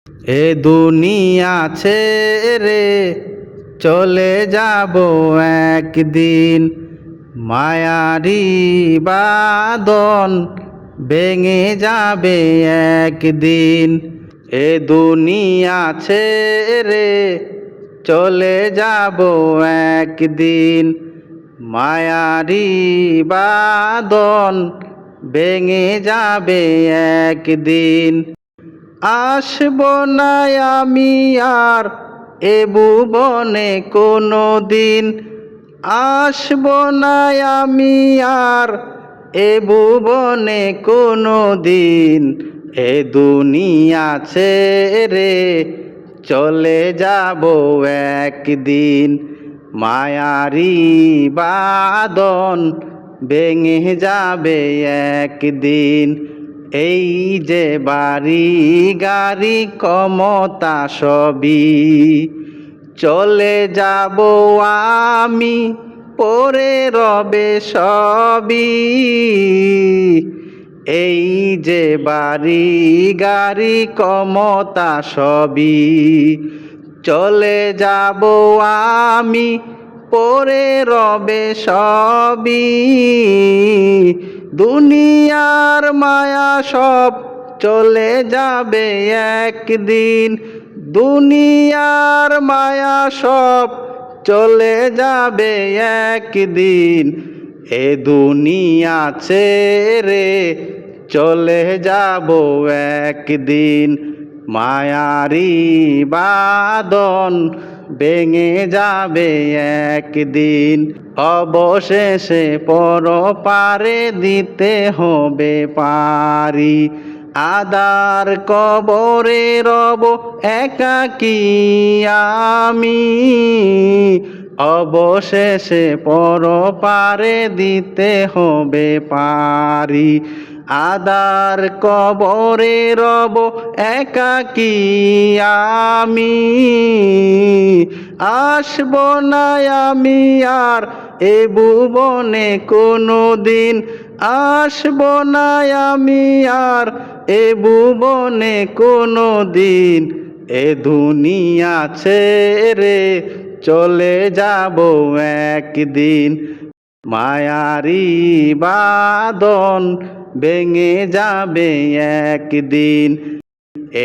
এ দুনিয়া ছেড়ে চলে যাব একদিন, মায়ারি বাঁধন ভেঙে যাবে একদিন। এ দুনিয়া ছেড়ে চলে যাব একদিন, মায়ারি বাঁধন ভেঙে যাবে একদিন। আসব না আমি আর এ ভুবনে কোনো দিন, আসব না আমি আর এ ভুবনে কোনো দিন। এ দুনিয়া ছেড়ে চলে যাব একদিন, মায়ারি বাঁধন ভেঙে যাবে একদিন। এই যে বাড়ি গাড়ি ক্ষমতা সবই চলে যাব আমি, পরে রবে সবই। এই যে বাড়ি গাড়ি ক্ষমতা সবই চলে যাব আমি, পরে রবে সবই। দুনিয়ার মায়া সব চলে যাবে একদিন, দুনিয়ার মায়া সব চলে যাবে একদিন। এ দুনিয়া ছেড়ে চলে যাব একদিন, মায়ারি বাঁধন ভেঙে যাবে একদিন। অবশেষে পরপারে দিতে হবে পারি, আদার কবরে রব একাকী আমি। অবশেষে পরপারে দিতে হবে পারি, আদার কবরে রব একাকী আমি। আসব না আমি আর এ ভুবনে কোনো দিন, আসব না আমি আর এ ভুবনে কোনো দিন। এ দুনিয়া ছেড়ে চলে যাব একদিন, মায়ারি বাঁধন ভেঙে যাবে একদিন।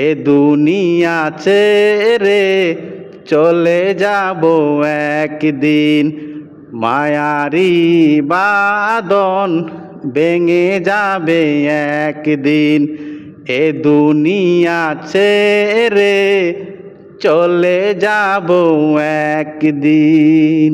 এ দুনিয়া ছেড়ে চলে যাব একদিন, মায়ারি বাঁধন ভেঙে যাবে একদিন। এ দুনিয়া ছেড়ে চলে যাব একদিন।